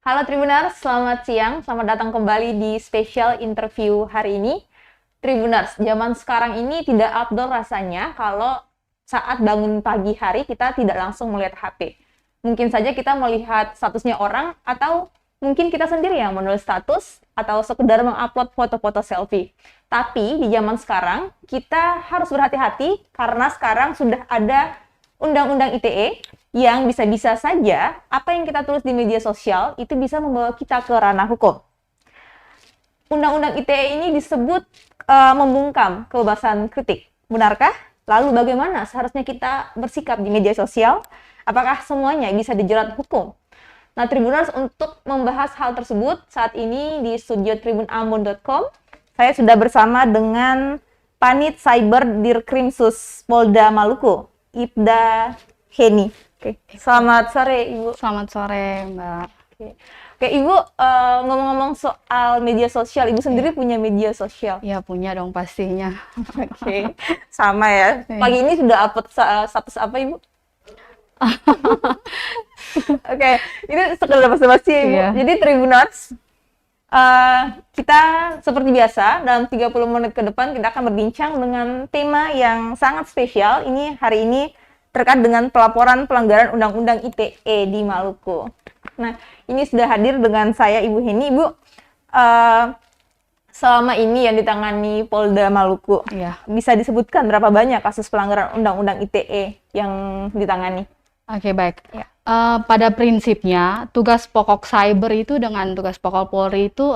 Halo Tribuners, selamat siang. Selamat datang kembali di special interview hari ini. Tribuners, zaman sekarang ini tidak outdoor rasanya kalau saat bangun pagi hari kita tidak langsung melihat HP. Mungkin saja kita melihat statusnya orang atau mungkin kita sendiri yang menulis status atau sekedar mengupload foto-foto selfie. Tapi di zaman sekarang kita harus berhati-hati karena sekarang sudah ada Undang-Undang ITE yang bisa-bisa saja apa yang kita tulis di media sosial itu bisa membawa kita ke ranah hukum. Undang-Undang ITE ini disebut membungkam kebebasan kritik. Benarkah? Lalu bagaimana seharusnya kita bersikap di media sosial? Apakah semuanya bisa dijerat hukum? Nah, Tribuners, untuk membahas hal tersebut, saat ini di studio tribunambon.com, saya sudah bersama dengan Panit Cyber Dirkrimsus Polda Maluku, Ibda Heni. Oke. Selamat sore, Ibu. Selamat sore, Mbak. Oke, Ibu, ngomong-ngomong soal media sosial, Ibu sendiri punya media sosial? Ya, punya dong pastinya. Oke, sama ya. Pagi ini sudah upload status apa, Ibu? Oke, ini sekedar basa-basi ya, Ibu. Iya. Jadi Tribuners, kita seperti biasa dalam 30 menit ke depan kita akan berbincang dengan tema yang sangat spesial. Hari ini terkait dengan pelaporan pelanggaran Undang-Undang ITE di Maluku. Nah, ini sudah hadir dengan saya Ibu Heni. Ibu, selama ini yang ditangani Polda Maluku, Iya. bisa disebutkan berapa banyak kasus pelanggaran Undang-Undang ITE yang ditangani? Oke, baik. Ya. Pada prinsipnya, tugas pokok cyber itu dengan tugas pokok Polri itu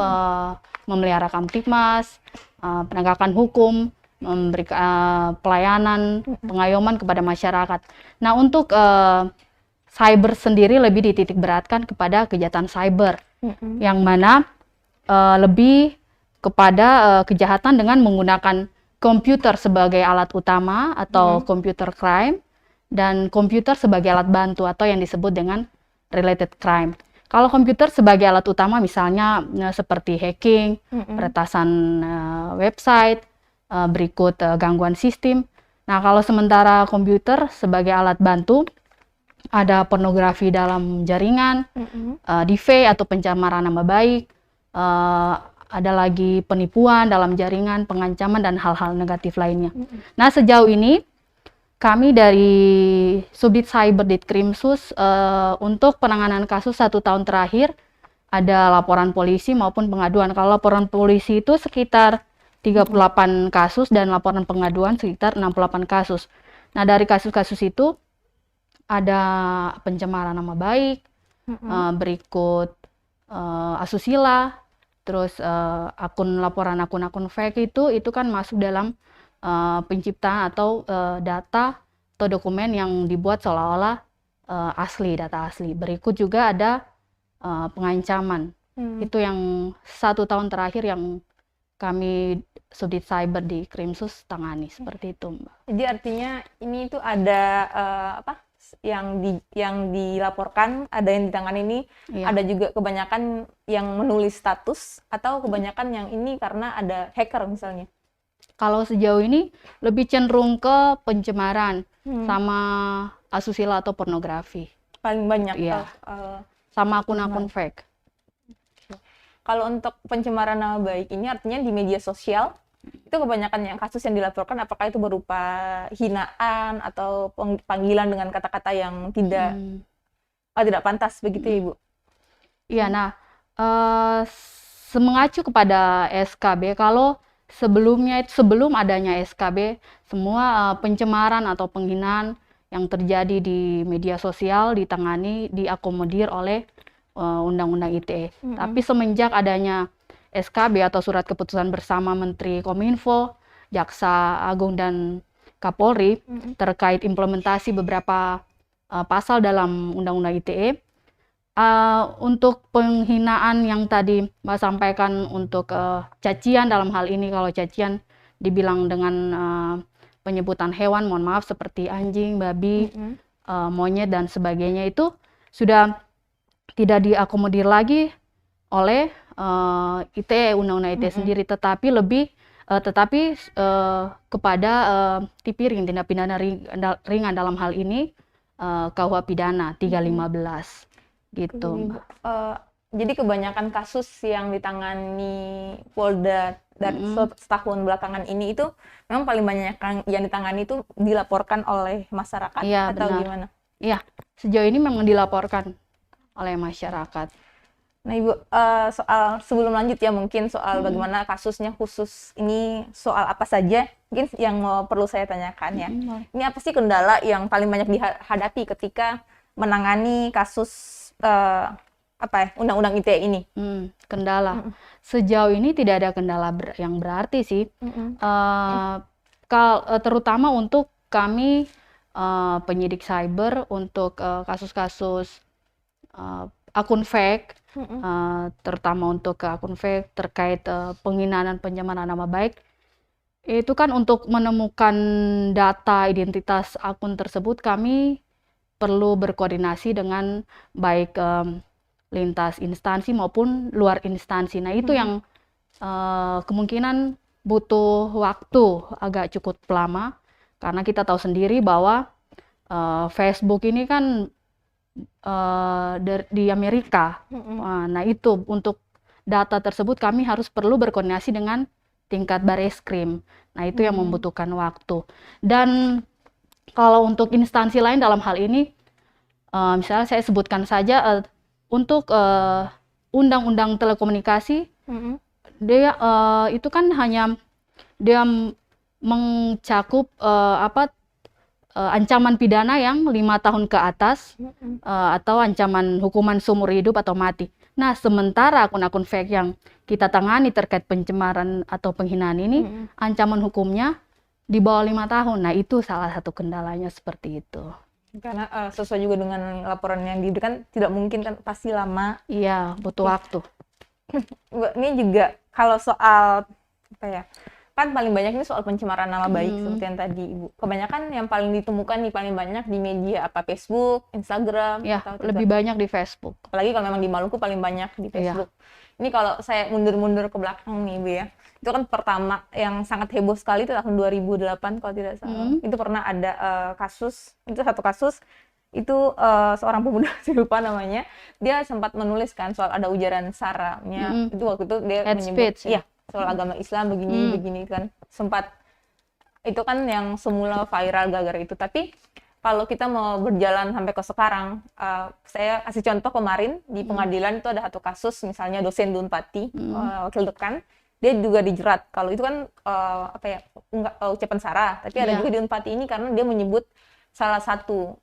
memelihara Kamtibmas, penegakan hukum, memberi pelayanan, pengayoman kepada masyarakat. Nah, untuk cyber sendiri lebih dititik beratkan kepada kejahatan cyber, yang mana lebih kepada kejahatan dengan menggunakan komputer sebagai alat utama atau computer crime, dan komputer sebagai alat bantu atau yang disebut dengan related crime. Kalau komputer sebagai alat utama misalnya seperti hacking, peretasan website, berikut gangguan sistem. Nah, kalau sementara komputer sebagai alat bantu, ada pornografi dalam jaringan, DV atau pencemaran nama baik, ada lagi penipuan dalam jaringan, pengancaman, dan hal-hal negatif lainnya. Nah, sejauh ini kami dari Subdit Cyber Ditkrimsus untuk penanganan kasus 1 tahun terakhir ada laporan polisi maupun pengaduan. Kalau laporan polisi itu sekitar 38 kasus dan laporan pengaduan sekitar 68 kasus. Nah, dari kasus-kasus itu ada pencemaran nama baik, berikut asusila, terus laporan akun-akun fake itu kan masuk dalam penciptaan atau data atau dokumen yang dibuat seolah-olah asli, data asli. Berikut juga ada pengancaman. Itu yang 1 tahun terakhir yang kami Subdit Cyber di Krimsus tangani, seperti itu, Mbak. Jadi artinya ini itu ada yang dilaporkan, ada yang ditangani ini, ada juga kebanyakan yang menulis status atau kebanyakan yang ini karena ada hacker misalnya. Kalau sejauh ini lebih cenderung ke pencemaran sama asusila atau pornografi. Paling banyak. Iya. Sama akun-akun fake. Kalau untuk pencemaran nama baik ini artinya di media sosial itu kebanyakan yang kasus yang dilaporkan apakah itu berupa hinaan atau panggilan dengan kata-kata yang tidak pantas begitu ya, Ibu? Iya, nah mengacu kepada SKB, kalau sebelum adanya SKB, semua pencemaran atau penghinaan yang terjadi di media sosial ditangani, diakomodir oleh Undang-Undang ITE. Tapi semenjak adanya SKB atau Surat Keputusan Bersama Menteri Kominfo, Jaksa Agung, dan Kapolri terkait implementasi beberapa pasal dalam Undang-Undang ITE, untuk penghinaan yang tadi Mbak sampaikan untuk cacian, dalam hal ini kalau cacian dibilang dengan penyebutan hewan, mohon maaf, seperti anjing, babi, monyet, dan sebagainya, itu sudah tidak diakomodir lagi oleh ITE, Undang-Undang ITE sendiri, tetapi kepada TPIRIN, tindak pidana ringan, dalam hal ini KUH pidana 315. Gitu, Mbak. Jadi kebanyakan kasus yang ditangani Polda dari setahun belakangan ini itu memang paling banyak yang ditangani itu dilaporkan oleh masyarakat Iya, atau benar. gimana? Iya, sejauh ini memang dilaporkan oleh masyarakat. Nah Ibu, soal sebelum lanjut ya mungkin soal bagaimana kasusnya khusus ini soal apa saja mungkin yang perlu saya tanyakan ya. Boleh. Ini apa sih kendala yang paling banyak dihadapi ketika menangani kasus Undang-Undang ITE ini? Kendala. Sejauh ini tidak ada kendala yang berarti sih. Terutama untuk kami penyidik cyber untuk kasus-kasus akun fake, terutama untuk akun fake terkait penghinaan pencemaran nama baik. Itu kan untuk menemukan data identitas akun tersebut kami perlu berkoordinasi dengan baik lintas instansi maupun luar instansi. Nah itu yang kemungkinan butuh waktu agak cukup lama karena kita tahu sendiri bahwa Facebook ini kan di Amerika. Nah itu untuk data tersebut kami harus perlu berkoordinasi dengan tingkat Bareskrim. Nah itu yang membutuhkan waktu. Dan kalau untuk instansi lain dalam hal ini, misalnya saya sebutkan saja untuk undang-undang telekomunikasi, dia itu kan hanya dia mencakup ancaman pidana yang 5 tahun ke atas atau ancaman hukuman seumur hidup atau mati. Nah, sementara akun-akun fake yang kita tangani terkait pencemaran atau penghinaan ini, ancaman hukumnya di bawah 5 tahun. Nah, itu salah satu kendalanya seperti itu. Karena sesuai juga dengan laporan yang diberikan, tidak mungkin kan, pasti lama. Iya, butuh waktu. Ini juga kalau soal kan paling banyak ini soal pencemaran nama baik seperti yang tadi Ibu. Kebanyakan yang paling ditemukan nih paling banyak di media apa? Facebook, Instagram, Ya, atau lebih banyak di Facebook. Apalagi kalau memang di Maluku paling banyak di Facebook. Ini kalau saya mundur-mundur ke belakang nih Ibu ya. Itu kan pertama yang sangat heboh sekali itu tahun 2008 kalau tidak salah. Itu pernah ada kasus, itu satu kasus itu seorang pemuda, saya lupa namanya, dia sempat menuliskan soal ada ujaran saranya. Itu waktu itu dia menyebut soal agama Islam begini kan, sempat itu kan yang semula viral gara-gara itu. Tapi kalau kita mau berjalan sampai ke sekarang, saya kasih contoh kemarin di pengadilan itu ada satu kasus, misalnya dosen Dunpati, wakil dekan, dia juga dijerat. Kalau itu kan enggak ucapan sara, tapi ada juga di Unpati ini karena dia menyebut salah satu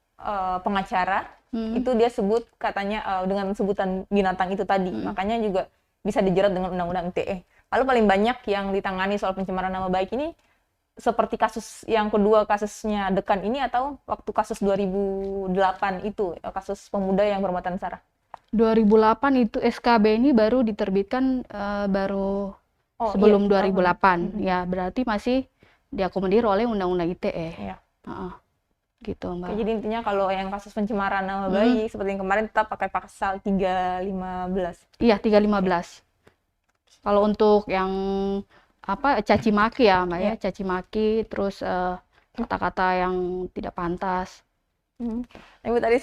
pengacara, itu dia sebut katanya dengan sebutan binatang itu tadi, makanya juga bisa dijerat dengan Undang-Undang ITE. Lalu paling banyak yang ditangani soal pencemaran nama baik ini seperti kasus yang kedua, kasusnya Dekan ini, atau waktu kasus 2008 itu, kasus pemuda yang bermuatan sara? 2008 itu SKB ini baru diterbitkan baru sebelum 2008. Ya, berarti masih diakomodir oleh Undang-Undang ITE. Iya. Gitu, Mbak. Jadi intinya kalau yang kasus pencemaran nama baik seperti yang kemarin tetap pakai pasal 315. Iya, 315. Kalau untuk yang caci maki ya, Mbak ya, caci maki, terus kata-kata yang tidak pantas. Ibu tadi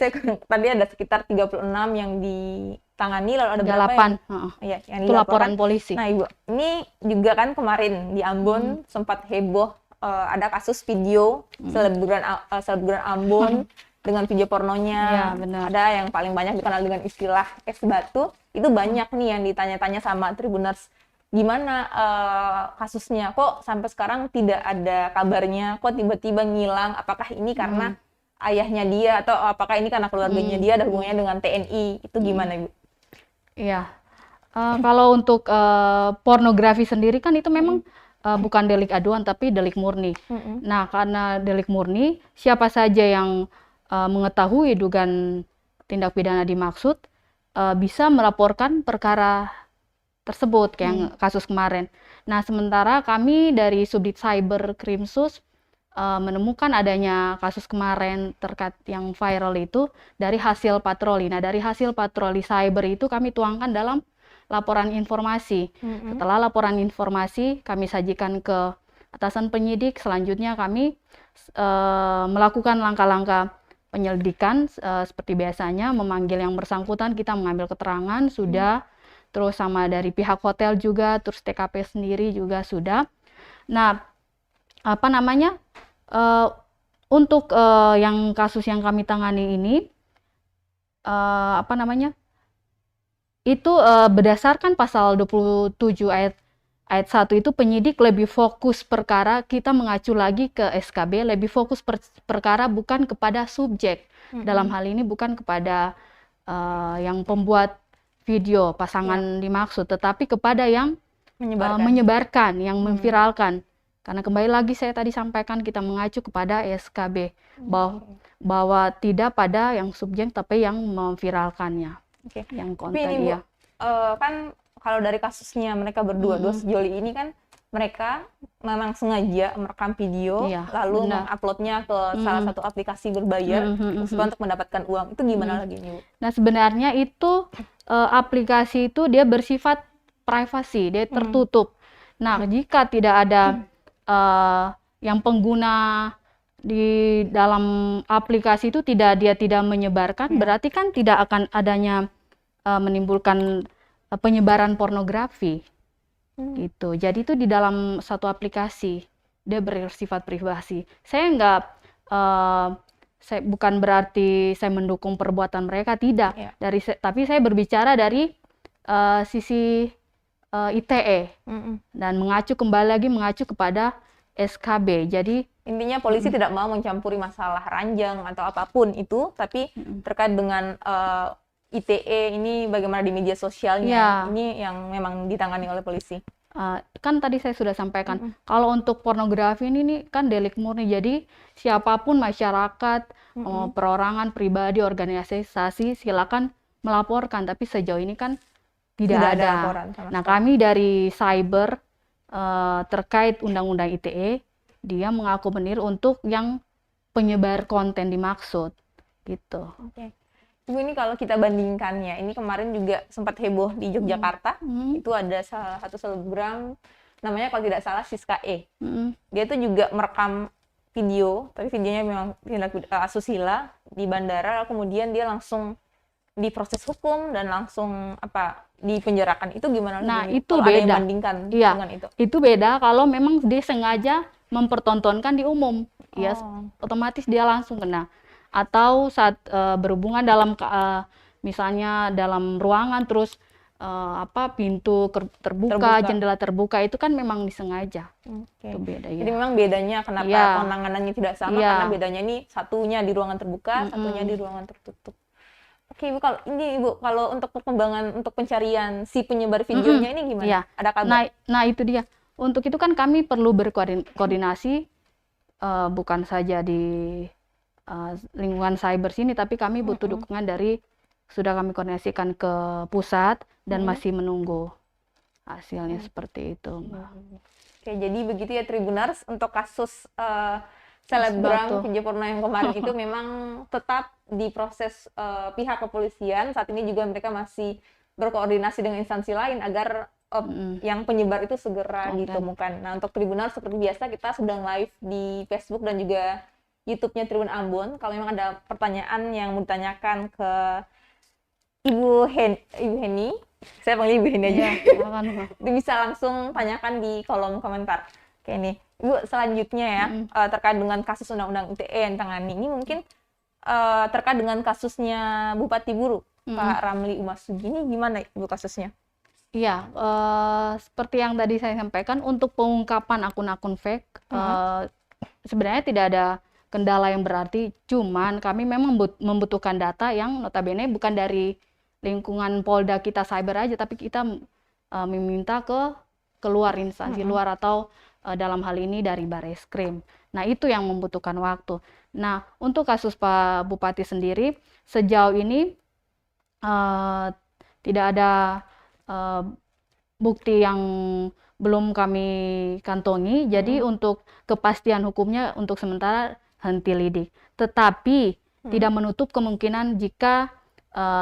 ada sekitar 36 yang ditangani, lalu ada berapa 8. yang yang itu laporan polisi. Nah Ibu, ini juga kan kemarin di Ambon sempat heboh, ada kasus video selebgram Ambon dengan video pornonya. Ya, benar. Ada yang paling banyak dikenal dengan istilah es batu. Itu banyak nih yang ditanya-tanya sama Tribuners, gimana kasusnya, kok sampai sekarang tidak ada kabarnya, kok tiba-tiba ngilang, apakah ini karena ayahnya dia, atau apakah ini karena keluarganya dia ada hubungannya dengan TNI, itu gimana Ibu? Iya, kalau untuk pornografi sendiri kan itu memang bukan delik aduan tapi delik murni. Nah, karena delik murni, siapa saja yang mengetahui dugaan tindak pidana dimaksud bisa melaporkan perkara tersebut kayak kasus kemarin. Nah, sementara kami dari Subdit Cyber Krimsus menemukan adanya kasus kemarin terkait yang viral itu dari hasil patroli. Nah, dari hasil patroli cyber itu kami tuangkan dalam laporan informasi. Setelah laporan informasi kami sajikan ke atasan penyidik, selanjutnya kami melakukan langkah-langkah penyelidikan seperti biasanya, memanggil yang bersangkutan, kita mengambil keterangan sudah, terus sama dari pihak hotel juga, terus TKP sendiri juga sudah. Nah, apa namanya, untuk yang kasus yang kami tangani ini, apa namanya, itu berdasarkan pasal 27 ayat 1 itu penyidik lebih fokus perkara, kita mengacu lagi ke SKB, lebih fokus perkara bukan kepada subjek. Dalam hal ini bukan kepada yang pembuat video pasangan dimaksud, tetapi kepada yang menyebarkan, yang memviralkan. Karena kembali lagi saya tadi sampaikan kita mengacu kepada SKB bahwa tidak pada yang subjek tapi yang memviralkannya. Yang konten. Tapi ini Bu, kan kalau dari kasusnya mereka berdua, dua sejoli ini kan mereka memang sengaja merekam video lalu menguploadnya ke salah satu aplikasi berbayar untuk mendapatkan uang. Itu gimana lagi nih Bu? Nah sebenarnya itu aplikasi itu dia bersifat privasi, dia tertutup. Nah jika tidak ada yang pengguna di dalam aplikasi itu dia tidak menyebarkan, berarti kan tidak akan adanya menimbulkan penyebaran pornografi gitu. Jadi itu di dalam satu aplikasi dia bersifat privasi. Saya bukan berarti saya mendukung perbuatan mereka, tidak. Tapi saya berbicara dari sisi ITE dan mengacu kepada SKB. Jadi intinya polisi tidak mau mencampuri masalah ranjang atau apapun itu, tapi terkait dengan ITE ini bagaimana di media sosialnya, ini yang memang ditangani oleh polisi. Kan tadi saya sudah sampaikan, kalau untuk pornografi ini kan delik murni, jadi siapapun masyarakat, perorangan, pribadi, organisasi silakan melaporkan, tapi sejauh ini kan tidak ada laporan. Nah kami dari cyber terkait undang-undang ITE, dia mengakomodir untuk yang penyebar konten dimaksud gitu. Ibu, ini kalau kita bandingkannya, ini kemarin juga sempat heboh di Yogyakarta, itu ada salah satu selebgram, namanya kalau tidak salah Siska E. Dia tuh juga merekam video, tapi videonya memang tindak asusila di bandara, kemudian dia langsung diproses hukum dan langsung dipenjarakan. Itu gimana? Nah itu beda. ada yang bandingkan dengan itu? Itu beda kalau memang dia sengaja mempertontonkan di umum, ya otomatis dia langsung kena. Atau saat berhubungan dalam misalnya dalam ruangan terus pintu terbuka, jendela terbuka, itu kan memang disengaja. Itu beda ya. Jadi memang bedanya kenapa penanganannya tidak sama, karena bedanya ini satunya di ruangan terbuka, satunya di ruangan tertutup. Oke Ibu, kalau untuk perkembangan untuk pencarian si penyebar videonya ini gimana? Ada kabar? Nah itu dia. Untuk itu kan kami perlu berkoordinasi bukan saja di lingkungan cyber sini, tapi kami butuh dukungan dari, sudah kami koordinasikan ke pusat dan masih menunggu hasilnya seperti itu, Mbak. Oke, jadi begitu ya Tribuners, untuk kasus selebgram video porno yang kemarin itu memang tetap diproses pihak kepolisian. Saat ini juga mereka masih berkoordinasi dengan instansi lain agar yang penyebar itu segera ditemukan. Nah, untuk Tribuners seperti biasa kita sedang live di Facebook dan juga YouTube-nya Tribun Ambon. Kalau memang ada pertanyaan yang mau ditanyakan ke Ibu Heni, saya panggil Ibu Heni aja. Itu bisa langsung tanyakan di kolom komentar. Oke nih, Ibu, selanjutnya ya, terkait dengan kasus Undang-Undang ITE yang tangani ini, mungkin terkait dengan kasusnya Bupati Buru, Pak Ramli Umasugi, ini gimana Ibu kasusnya? Iya, seperti yang tadi saya sampaikan, untuk pengungkapan akun-akun fake, sebenarnya tidak ada kendala yang berarti, cuman kami memang membutuhkan data yang notabene bukan dari lingkungan Polda kita cyber aja, tapi kita meminta ke keluar instansi luar atau dalam hal ini dari Bareskrim. Nah itu yang membutuhkan waktu. Nah untuk kasus Pak Bupati sendiri, sejauh ini tidak ada bukti yang belum kami kantongi, jadi untuk kepastian hukumnya untuk sementara henti lidik. Tetapi tidak menutup kemungkinan jika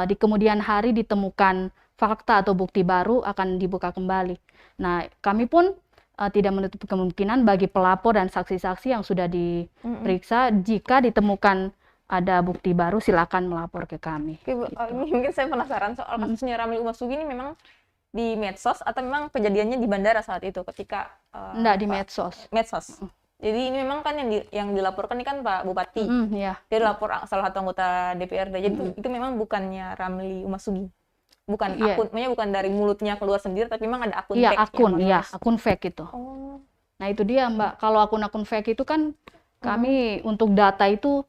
di kemudian hari ditemukan fakta atau bukti baru akan dibuka kembali. Nah, kami pun tidak menutup kemungkinan bagi pelapor dan saksi-saksi yang sudah diperiksa, jika ditemukan ada bukti baru silakan melapor ke kami. Oke, Bu. Gitu. Ini mungkin saya penasaran soal kasusnya Ramli Umasugi ini memang di medsos atau memang kejadiannya di bandara saat itu ketika Enggak, di medsos. medsos. Jadi ini memang kan yang dilaporkan ini kan Pak Bupati. Ya. Dia lapor salah satu anggota DPRD. Jadi itu memang bukannya Ramli Umasugi. Bukan Iya. akun, maksudnya bukan dari mulutnya keluar sendiri, tapi memang ada akun Iya, fake akun, yang iya, menulis. akun fake itu. Oh. Nah, itu dia, Mbak. Kalau akun-akun fake itu kan kami untuk data itu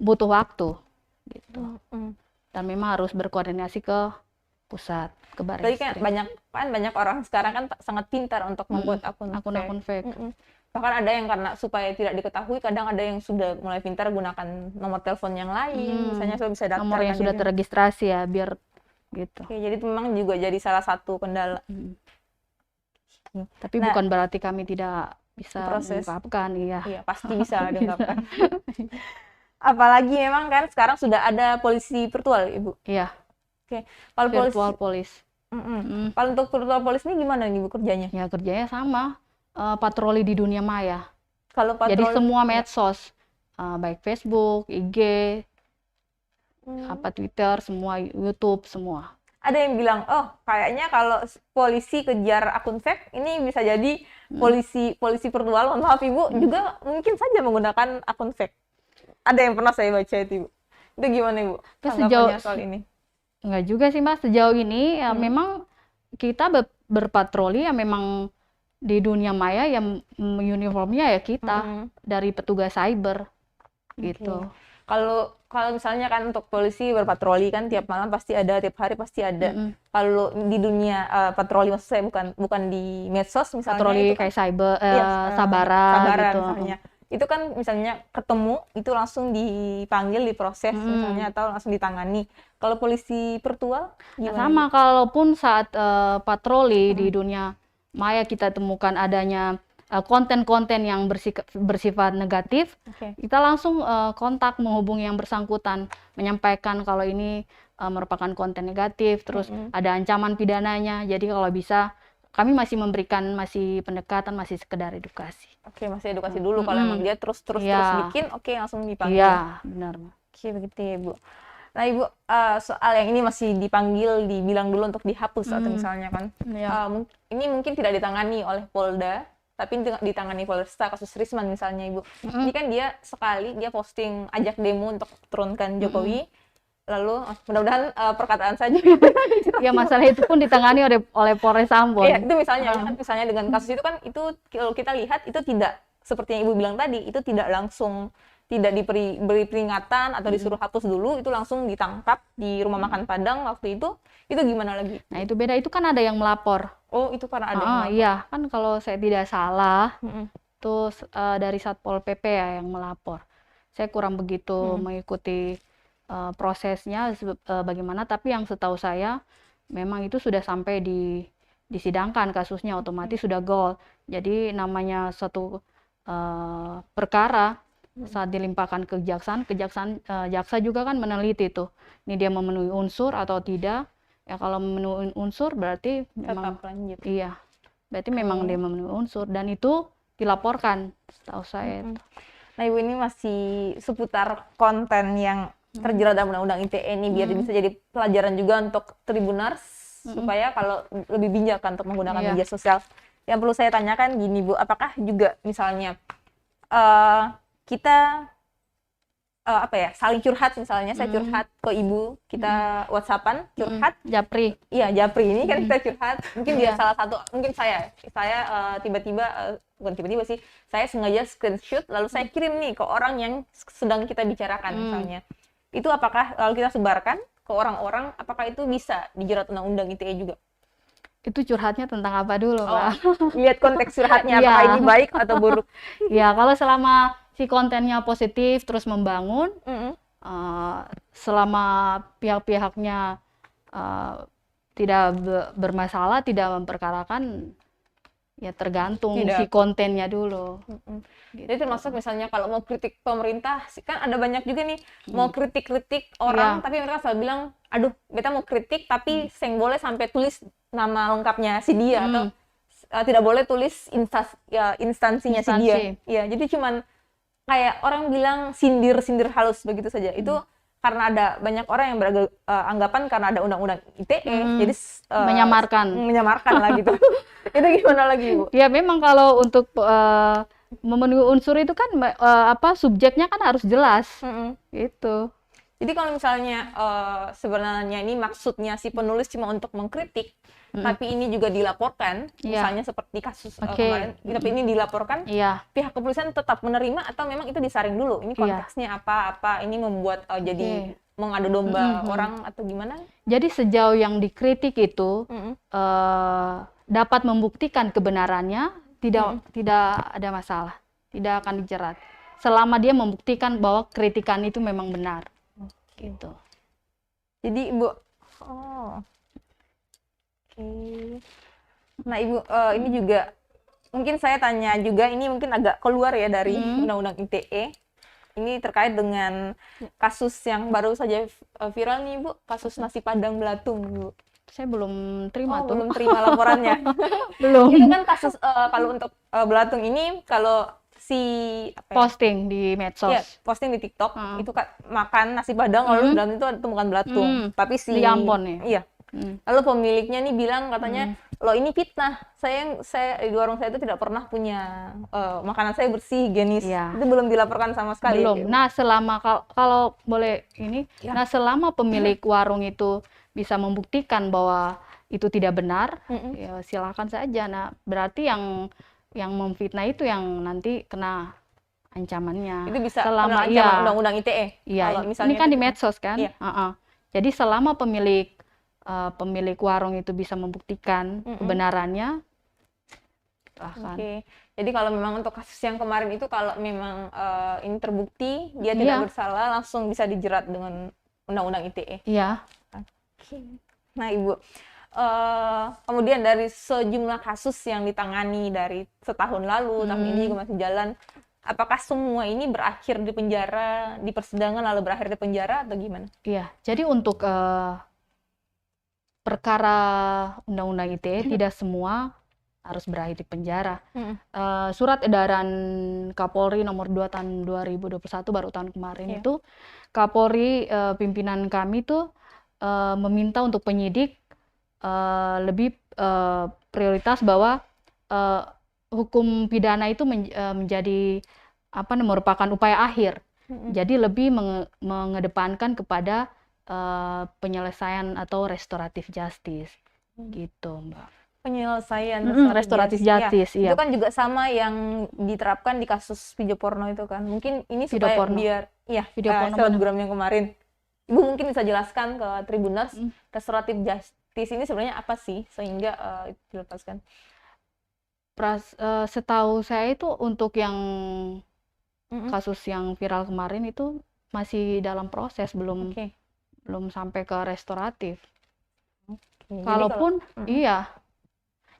butuh waktu gitu. Dan memang harus berkoordinasi ke pusat, ke baris. Tadi kan banyak orang sekarang kan sangat pintar untuk membuat akun-akun fake. Bahkan ada yang karena supaya tidak diketahui, kadang ada yang sudah mulai pintar gunakan nomor telepon yang lain, misalnya supaya bisa daftar. Nomor yang sudah terregistrasi ya, biar gitu. Oke, jadi itu memang juga jadi salah satu kendala. Tapi bukan berarti kami tidak bisa Proses. mengungkapkan, iya. Iya, pasti bisa diungkapkan. Apalagi memang kan sekarang sudah ada polisi virtual, Ibu. Iya, Oke, kalau virtual police. Kalau untuk virtual police ini gimana nih Bu kerjanya? Ya, kerjanya sama, patroli di dunia maya. Kalau Jadi patroli, semua medsos, baik Facebook, IG, Twitter, semua, YouTube, semua. ada yang bilang, oh kayaknya kalau polisi kejar akun fake, ini bisa jadi polisi virtual, mohon maaf Ibu, juga mungkin saja menggunakan akun fake. Ada yang pernah saya baca itu Ibu. Itu gimana Ibu? Tanggapannya soal ini? Enggak juga sih Mas, sejauh ini ya memang kita berpatroli ya memang di dunia maya yang uniformnya ya kita dari petugas cyber gitu. Kalau misalnya kan untuk polisi berpatroli kan tiap malam pasti ada, tiap hari pasti ada. Kalau di dunia patroli, maksud saya bukan di medsos misalnya. Patroli kayak cyber, Sabara gitu. Misalnya. Itu kan misalnya ketemu, itu langsung dipanggil, diproses misalnya, atau langsung ditangani. Kalau polisi virtual gimana? Sama, kalaupun saat patroli di dunia maya kita temukan adanya konten-konten yang bersifat negatif, kita langsung kontak, menghubungi yang bersangkutan, menyampaikan kalau ini merupakan konten negatif, terus ada ancaman pidananya. Jadi kalau bisa kami masih memberikan pendekatan, masih sekedar edukasi. Oke, masih edukasi dulu. Kalau emang dia terus bikin, langsung dipanggil. Iya, benar. Oke, begitu ya Bu. Nah Ibu, soal yang ini masih dipanggil, dibilang dulu untuk dihapus atau misalnya kan, ini mungkin tidak ditangani oleh Polda, tapi ditangani Polresta, kasus Risman misalnya Ibu. Ini kan dia posting ajak demo untuk turunkan Jokowi, lalu mudah-mudahan perkataan saja. Ya, masalah itu pun ditangani oleh Polres Ambon. Iya, itu misalnya dengan kasus itu kan, itu kalau kita lihat itu tidak seperti yang Ibu bilang tadi, itu tidak langsung beri peringatan atau disuruh hapus dulu, itu langsung ditangkap di rumah makan Padang waktu itu gimana lagi? Nah, itu beda, itu kan ada yang melapor. Oh, itu karena ada yang melapor. Iya, kan kalau saya tidak salah, itu dari Satpol PP ya yang melapor. Saya kurang begitu mengikuti prosesnya bagaimana, tapi yang setahu saya memang itu sudah sampai disidangkan kasusnya, otomatis sudah goal. Jadi namanya suatu perkara saat dilimpahkan ke jaksa juga kan meneliti tuh, ini dia memenuhi unsur atau tidak. Ya kalau memenuhi unsur berarti memang lanjut. Iya, berarti memang dia memenuhi unsur dan itu dilaporkan, setahu saya. Nah Ibu, ini masih seputar konten yang terjerat dalam Undang-Undang ITE ini, biar bisa jadi pelajaran juga untuk Tribuners, supaya kalau lebih bijak untuk menggunakan media sosial. Yang perlu saya tanyakan gini Bu, apakah juga misalnya kita saling curhat, misalnya saya curhat ke Ibu, kita WhatsAppan curhat, Japri. Iya, Japri ini kan kita curhat, mungkin dia salah satu, mungkin saya tiba-tiba, bukan tiba-tiba sih, saya sengaja screenshot lalu saya kirim nih ke orang yang sedang kita bicarakan misalnya. Itu apakah lalu kita sebarkan ke orang-orang, apakah itu bisa dijerat Undang-Undang ITE juga? Itu curhatnya tentang apa dulu, Pak? Lihat konteks curhatnya, apakah ini baik atau buruk? Ya, kalau selama si kontennya positif terus membangun, selama pihak-pihaknya tidak bermasalah, tidak memperkarakan, ya tergantung si kontennya dulu. Gitu. Jadi termasuk misalnya kalau mau kritik pemerintah, kan ada banyak juga nih mau kritik orang, tapi mereka selalu bilang, aduh, beta mau kritik, tapi seng boleh sampai tulis nama lengkapnya si dia, atau tidak boleh tulis instansinya si dia. Ya, jadi cuman kayak orang bilang sindir-sindir halus begitu saja. Itu karena ada banyak orang yang beranggapan karena ada undang-undang ITE, jadi menyamarkan lah gitu. Itu gimana lagi, Bu? Ya memang kalau untuk memenuhi unsur itu kan subjeknya kan harus jelas. Gitu. Jadi kalau misalnya sebenarnya ini maksudnya si penulis cuma untuk mengkritik, tapi ini juga dilaporkan, misalnya seperti kasus kemarin, tapi ini dilaporkan, pihak kepolisian tetap menerima atau memang itu disaring dulu? Ini konteksnya apa? Ini membuat jadi mengadu domba orang atau gimana? Jadi sejauh yang dikritik itu dapat membuktikan kebenarannya, tidak ada masalah, tidak akan dijerat. Selama dia membuktikan bahwa kritikan itu memang benar. Gitu. Jadi Ibu, Nah Ibu, ini juga mungkin saya tanya juga, ini mungkin agak keluar ya dari Undang-Undang ITE. Ini terkait dengan kasus yang baru saja viral nih Bu, kasus nasi Padang Belatung, Bu. Saya belum terima tuh. Belum terima laporannya. Belum. Itu kan kasus kalau untuk Belatung ini, kalau posting di medsos. Ya, posting di TikTok, itu makan nasi Padang lalu dalam itu ada temukan belatung. Tapi di Ambon ya. Iya. Lalu pemiliknya nih bilang katanya, "Loh ini fitnah. Saya di warung saya itu tidak pernah punya makanan saya bersih, higienis." Itu belum dilaporkan sama sekali. Belum. Nah, selama kalau boleh ini, nah selama pemilik warung itu bisa membuktikan bahwa itu tidak benar, ya silakan saja. Nah, berarti yang memfitnah itu yang nanti kena ancamannya. Itu bisa selama kena ancaman Undang-Undang ITE. Iya, ini kan di medsos kan. Jadi selama pemilik warung itu bisa membuktikan kebenarannya, Jadi kalau memang untuk kasus yang kemarin itu, kalau memang ini terbukti dia tidak bersalah, langsung bisa dijerat dengan Undang-Undang ITE. Iya. Nah Ibu, kemudian dari sejumlah kasus yang ditangani dari setahun lalu, tahun ini juga masih jalan, apakah semua ini berakhir di penjara, di persidangan lalu berakhir di penjara atau gimana? Iya, jadi untuk perkara Undang-Undang ITE tidak semua harus berakhir di penjara. Surat edaran Kapolri nomor 2 tahun 2021 baru tahun kemarin itu, Kapolri pimpinan kami tuh meminta untuk penyidik lebih prioritas bahwa hukum pidana itu menjadi merupakan upaya akhir. Jadi lebih mengedepankan kepada penyelesaian atau restoratif justice, gitu Mbak. Penyelesaian restoratif justice, Itu kan juga sama yang diterapkan di kasus video porno itu kan. Mungkin ini supaya biar video porno selebgram yang kemarin. Ibu mungkin bisa jelaskan ke Tribuners, restoratif justice ini sebenarnya apa sih sehingga dilepaskan? Setahu saya itu untuk yang kasus yang viral kemarin itu masih dalam proses, belum sampai ke restoratif. Kalaupun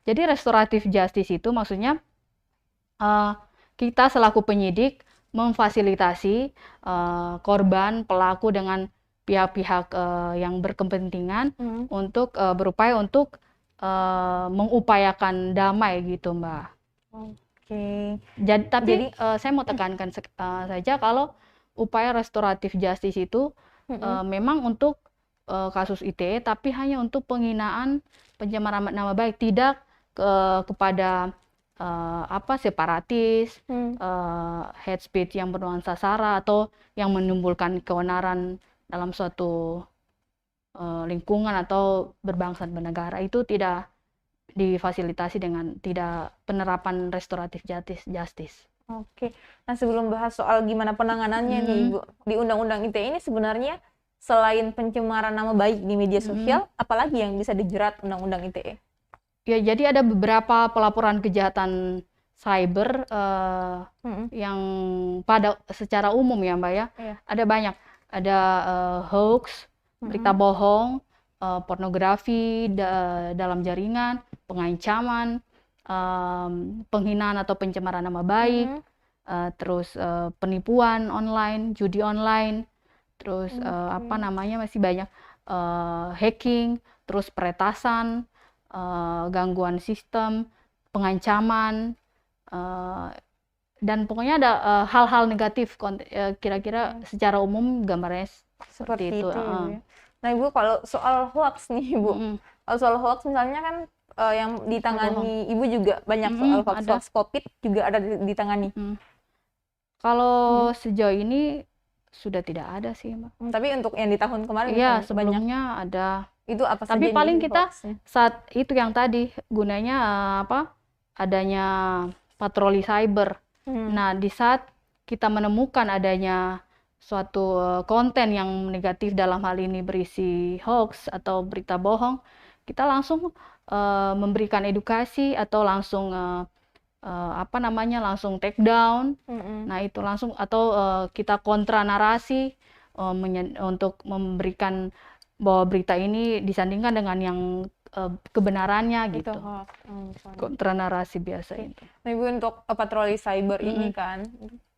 jadi restoratif justice itu maksudnya kita selaku penyidik memfasilitasi korban, pelaku dengan pihak-pihak yang berkepentingan untuk berupaya untuk mengupayakan damai gitu Mbak. Jadi saya mau tekankan saja kalau upaya restoratif justice itu memang untuk kasus ITE, tapi hanya untuk penghinaan, pencemaran nama baik, tidak kepada separatis, hate speech yang bernuansa sara atau yang menimbulkan keonaran dalam suatu lingkungan atau berbangsa dan bernegara, itu tidak difasilitasi dengan tidak penerapan restoratif justice. Nah sebelum bahas soal gimana penanganannya nih Ibu, di Undang-Undang ITE ini sebenarnya selain pencemaran nama baik di media sosial, apalagi yang bisa dijerat Undang-Undang ITE? Ya, jadi ada beberapa pelaporan kejahatan cyber yang secara umum ya Mbak ya, ada banyak. Ada hoax, berita bohong, pornografi dalam jaringan, pengancaman, penghinaan atau pencemaran nama baik, terus penipuan online, judi online, terus masih banyak, hacking, terus peretasan, gangguan sistem, pengancaman, Dan pokoknya ada hal-hal negatif kira-kira secara umum gambarnya seperti itu. ya, Bu, ya. Nah Ibu, kalau soal hoax nih Ibu, kalau soal hoax misalnya kan yang ditangani Ibu juga banyak soal hoax COVID juga ada ditangani. Kalau sejauh ini sudah tidak ada sih, Mbak. Tapi untuk yang di tahun kemarin Iya, sebelumnya ada. Itu apa saja? Tapi paling kita saat itu yang tadi gunanya adanya patroli cyber. Nah, di saat kita menemukan adanya suatu konten yang negatif, dalam hal ini berisi hoax atau berita bohong, kita langsung memberikan edukasi atau langsung langsung take down. Nah, itu langsung, atau kita kontra narasi untuk memberikan bahwa berita ini disandingkan dengan yang kebenarannya gitu. Kontra narasi biasa itu. Nah, Ibu, untuk patroli cyber ini kan,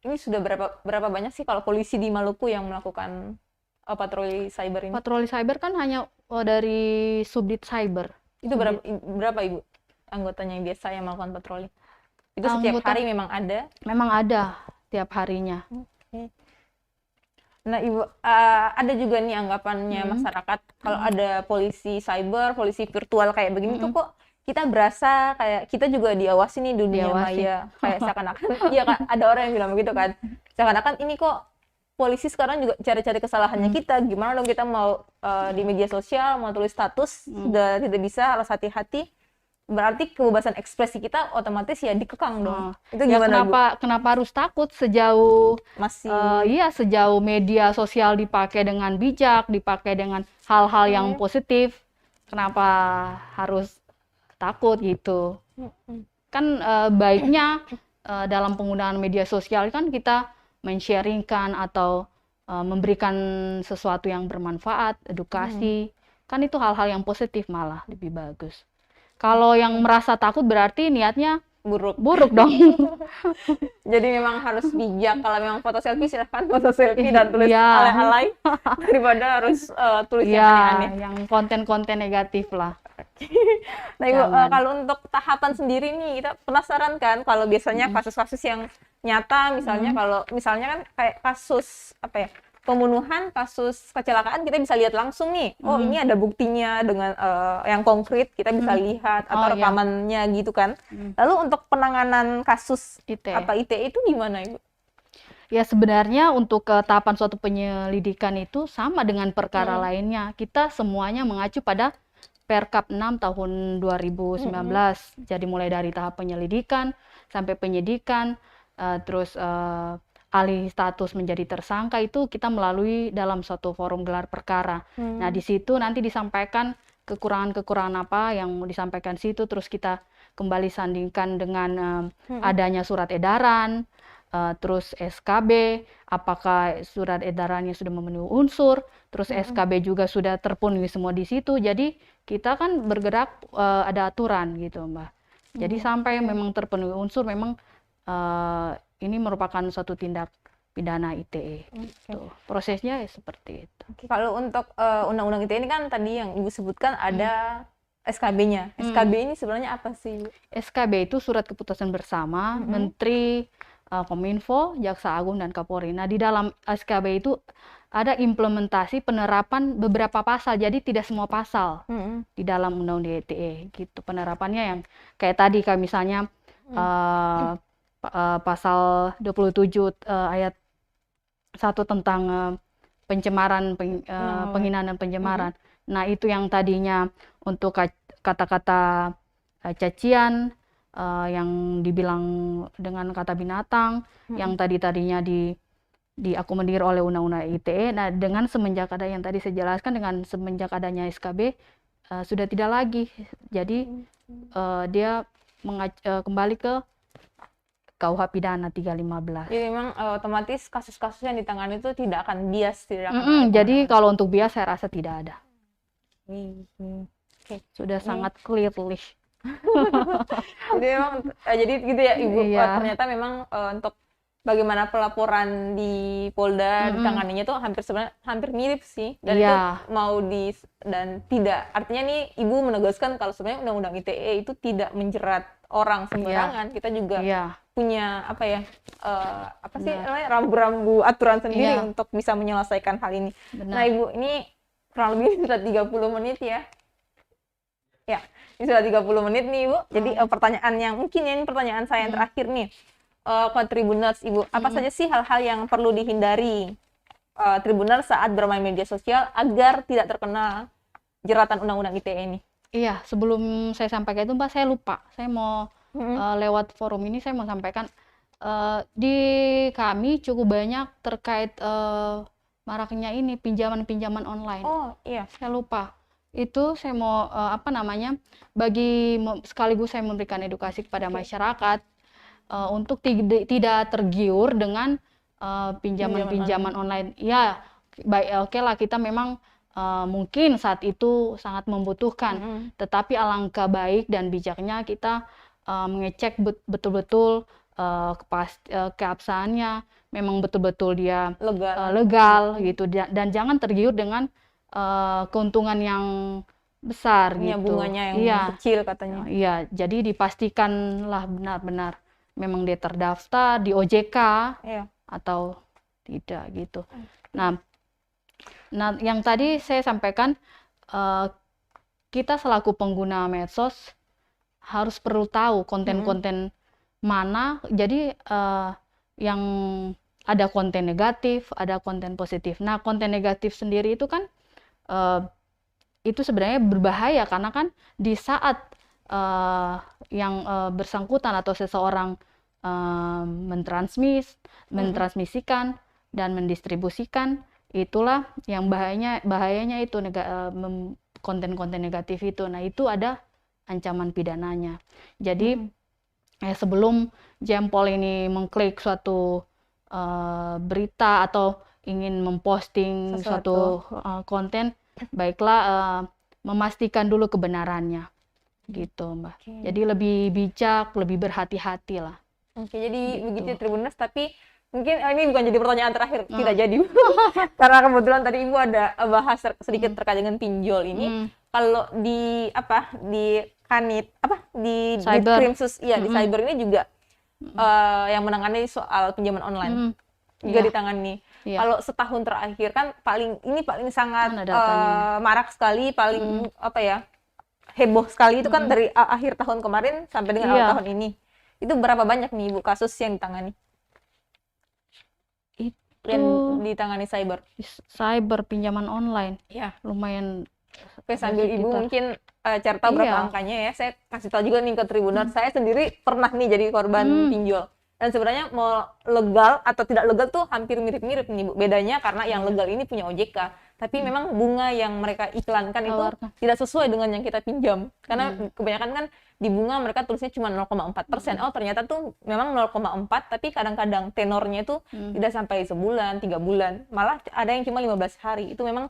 ini sudah berapa banyak sih kalau polisi di Maluku yang melakukan patroli cyber ini? Patroli cyber kan hanya dari Subdit Cyber. Itu berapa Ibu anggotanya yang biasa yang melakukan patroli? Itu setiap hari memang ada? Memang ada, tiap harinya. Nah Ibu, ada juga nih anggapannya masyarakat kalau ada polisi cyber, polisi virtual kayak begini tuh kok kita berasa kayak kita juga diawasi nih dunia maya, kayak seakan-akan iya kan, ada orang yang bilang begitu kan, seakan-akan ini kok polisi sekarang juga cari-cari kesalahannya kita, gimana dong kita mau di media sosial mau tulis status sudah tidak bisa, harus hati-hati. Berarti kebebasan ekspresi kita otomatis ya dikekang dong. Itu gimana, kenapa harus takut sejauh masih sejauh media sosial dipakai dengan bijak, dipakai dengan hal-hal yang positif, kenapa harus takut gitu? Kan baiknya dalam penggunaan media sosial kan kita men-sharingkan atau memberikan sesuatu yang bermanfaat, edukasi. Kan itu hal-hal yang positif, malah lebih bagus. Kalau yang merasa takut berarti niatnya buruk dong. Jadi memang harus bijak. Kalau memang foto selfie silahkan foto selfie dan tulis alay-alay daripada harus tulis yang aneh-aneh. Yang konten-konten negatif lah. Nah Ibu, kalau untuk tahapan sendiri nih, kita penasaran kan kalau biasanya kasus-kasus yang nyata, misalnya kalau misalnya kan kayak kasus pembunuhan, kasus kecelakaan, kita bisa lihat langsung nih, oh ini ada buktinya dengan yang konkret, kita bisa lihat atau rekamannya gitu kan. Lalu untuk penanganan kasus ITE itu gimana Ibu? Ya sebenarnya untuk tahapan suatu penyelidikan itu sama dengan perkara lainnya. Kita semuanya mengacu pada Perkap 6 tahun 2019. Jadi mulai dari tahap penyelidikan sampai penyidikan, terus alih status menjadi tersangka itu kita melalui dalam suatu forum gelar perkara. Nah di situ nanti disampaikan kekurangan-kekurangan apa yang mau disampaikan situ, terus kita kembali sandingkan dengan adanya surat edaran, terus SKB, apakah surat edarannya sudah memenuhi unsur, terus SKB juga sudah terpenuhi semua di situ. Jadi kita kan bergerak ada aturan gitu, Mbak. Jadi sampai memang terpenuhi unsur, memang ini merupakan suatu tindak pidana ITE. Tuh, prosesnya ya seperti itu. Kalau untuk undang-undang ITE ini kan tadi yang Ibu sebutkan ada SKB-nya. SKB ini sebenarnya apa sih? SKB itu surat keputusan bersama Menteri Kominfo, Jaksa Agung, dan Kapolri. Nah, di dalam SKB itu ada implementasi penerapan beberapa pasal, jadi tidak semua pasal di dalam undang-undang ITE gitu penerapannya, yang kayak tadi kayak misalnya pasal 27 ayat 1 tentang pencemaran, penghinaan dan pencemaran. Nah, itu yang tadinya untuk kata-kata cacian yang dibilang dengan kata binatang, yang tadinya diakomodir oleh undang-undang ITE. Nah, dengan semenjak ada yang tadi saya jelaskan, dengan semenjak adanya SKB sudah tidak lagi. Jadi dia kembali ke KUH pidana 315. Jadi memang otomatis kasus-kasus yang ditangani itu tidak akan bias, jadi kalau untuk bias saya rasa tidak ada. Sudah sangat clearly. Jadi memang jadi gitu ya Ibu. Ternyata memang untuk bagaimana pelaporan di Polda ditanganinya tuh sebenarnya hampir mirip sih, dan itu mau dan tidak, artinya nih Ibu menegaskan kalau sebenarnya undang-undang ITE itu tidak menjerat orang sembarangan, kita juga Iya. punya apa ya, apa sih namanya, rambu-rambu aturan sendiri Iya. untuk bisa menyelesaikan hal ini. Nah, Benar. Ibu, ini kurang lebih sudah 30 menit ya. Ya, ini sudah 30 menit nih, Ibu. Jadi pertanyaan yang mungkin ini pertanyaan saya yang terakhir nih. Ke Tribuners, Ibu, apa saja sih hal-hal yang perlu dihindari Tribuners saat bermain media sosial agar tidak terkena jeratan Undang-Undang ITE ini? Iya, sebelum saya sampaikan itu Mbak, saya lupa. Saya mau lewat forum ini saya mau sampaikan di kami cukup banyak terkait maraknya ini pinjaman-pinjaman online. Oh, iya. Saya lupa. Itu saya mau sekaligus saya memberikan edukasi kepada masyarakat untuk tidak tergiur dengan pinjaman-pinjaman online. Ya, baik, oke lah, kita memang mungkin saat itu sangat membutuhkan, tetapi alangkah baik dan bijaknya kita mengecek betul-betul keabsahannya, memang betul-betul dia legal gitu, dan jangan tergiur dengan keuntungan yang besar gitu. Bunganya yang kecil katanya. Iya, jadi dipastikanlah benar-benar memang dia terdaftar di OJK atau tidak gitu. Nah, yang tadi saya sampaikan, kita selaku pengguna medsos harus perlu tahu konten-konten mana. Jadi yang ada konten negatif, ada konten positif. Nah, konten negatif sendiri itu kan itu sebenarnya berbahaya karena kan di saat yang bersangkutan atau seseorang mentransmisikan dan mendistribusikan, itulah yang bahayanya itu konten-konten negatif itu. Nah, itu ada ancaman pidananya. Jadi sebelum jempol ini mengklik suatu berita atau ingin memposting suatu konten, baiklah memastikan dulu kebenarannya gitu, Mbak. Jadi lebih bijak, lebih berhati-hati lah. Jadi begitu Tribuners, tapi mungkin ini bukan jadi pertanyaan terakhir, tidak jadi. Karena kebetulan tadi Ibu ada bahas sedikit terkait dengan pinjol ini. Kalau di cyber ini juga yang menangani soal pinjaman online juga ditangani. Kalau setahun terakhir kan paling sangat marak sekali, paling heboh sekali itu kan dari akhir tahun kemarin sampai dengan awal tahun ini. Itu berapa banyak nih Ibu kasus yang ditangani? Yang ditangani cyber pinjaman online. Ya, lumayan. Oke, sambil Ibu mungkin cari tahu berapa angkanya ya. Saya kasih tahu juga nih ke Tribuners, saya sendiri pernah nih jadi korban pinjol. Dan sebenarnya mau legal atau tidak legal tuh hampir mirip-mirip nih Bu. Bedanya karena yang legal ini punya OJK, tapi memang bunga yang mereka iklankan itu tidak sesuai dengan yang kita pinjam. Karena kebanyakan kan di bunga mereka tulisnya cuma 0,4%. Oh, ternyata tuh memang 0,4, tapi kadang-kadang tenornya itu tidak sampai sebulan, 3 bulan. Malah ada yang cuma 15 hari. Itu memang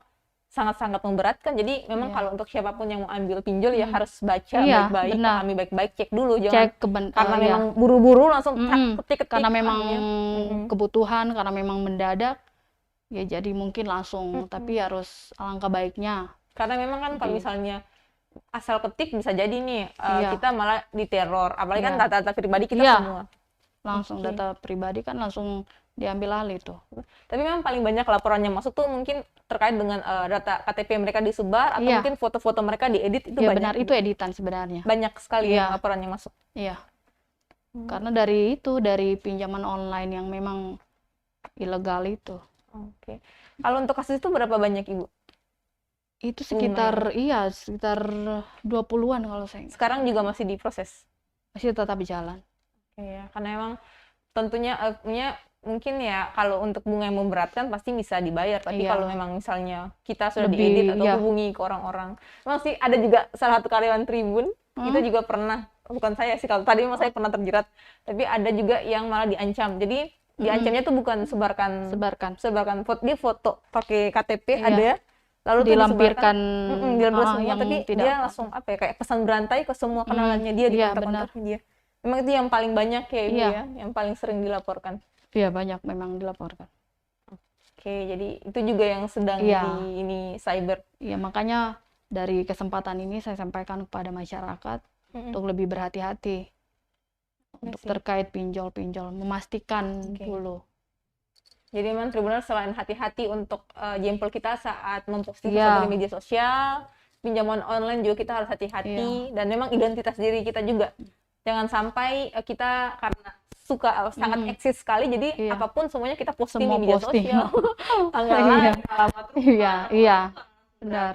sangat-sangat memberatkan. Jadi memang kalau untuk siapapun yang mau ambil pinjol ya harus baca baik-baik, pahami baik-baik, cek dulu, jangan karena memang buru-buru langsung ketik-ketik. Karena memang kebutuhan, karena memang mendadak, ya jadi mungkin langsung, tapi harus alangkah baiknya. Karena memang kan kalau misalnya asal ketik bisa jadi nih kita malah diteror, apalagi kan data-data pribadi kita semua. Langsung data pribadi kan langsung diambil alih tuh. Tapi memang paling banyak laporan yang masuk tuh mungkin terkait dengan data KTP mereka disebar atau mungkin foto-foto mereka diedit, itu banyak. Benar, itu editan sebenarnya. Banyak sekali laporan yang masuk. Iya. Karena dari pinjaman online yang memang ilegal itu. Oke. Kalau untuk kasus itu berapa banyak Ibu? Itu sekitar 20-an kalau saya. Sekarang juga masih diproses? Masih tetap jalan. Iya, karena memang tentunya mungkin ya kalau untuk bunga yang memberatkan pasti bisa dibayar, tapi kalau memang misalnya kita sudah diedit atau hubungi ke orang-orang, memang sih ada juga salah satu karyawan Tribun itu juga pernah, bukan saya sih, kalau tadi memang saya pernah terjerat, tapi ada juga yang malah diancam. Jadi diancamnya tuh bukan sebarkan foto, dia foto pakai KTP ada, lalu dilampirkan semua, tapi dia langsung kayak pesan berantai ke semua kenalannya dia, di kontak-kontaknya dia. Memang itu yang paling banyak ya Ibu ya, yang paling sering dilaporkan. Iya, banyak memang dilaporkan. Oke, jadi itu juga yang sedang di ini cyber. Iya, makanya dari kesempatan ini saya sampaikan kepada masyarakat untuk lebih berhati-hati. untuk sih. terkait pinjol-pinjol, memastikan Oke. dulu. Jadi memang Tribuners selain hati-hati untuk jempol kita saat memposting Iya. sesuatu di media sosial, pinjaman online juga kita harus hati-hati, dan memang identitas diri kita juga. Jangan sampai kita karena suka sangat eksis sekali, jadi Iya. apapun semuanya kita posting Semua di media posting. sosial. Tanggal Iya. lahir, alamat rumah, Iya, iya. Benar.